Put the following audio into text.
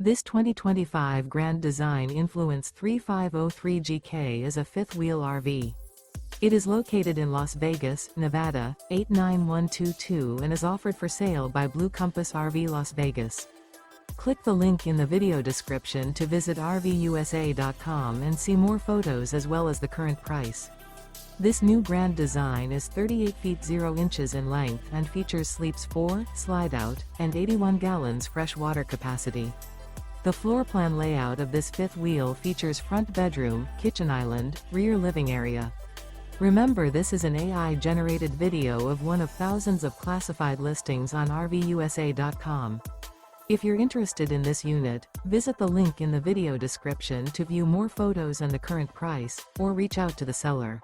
This 2025 Grand Design Influence 3503GK is a fifth-wheel RV. It is located in Las Vegas, Nevada, 89122 and is offered for sale by Blue Compass RV Las Vegas. Click the link in the video description to visit RVUSA.com and see more photos as well as the current price. This new Grand Design is 38 feet 0 inches in length and features sleeps 4, Slideout, and 81 gallons fresh water capacity. The floor plan layout of this fifth wheel features front bedroom, kitchen island, rear living area. Remember, this is an AI-generated video of one of thousands of classified listings on RVUSA.com. If you're interested in this unit, visit the link in the video description to view more photos and the current price, or reach out to the seller.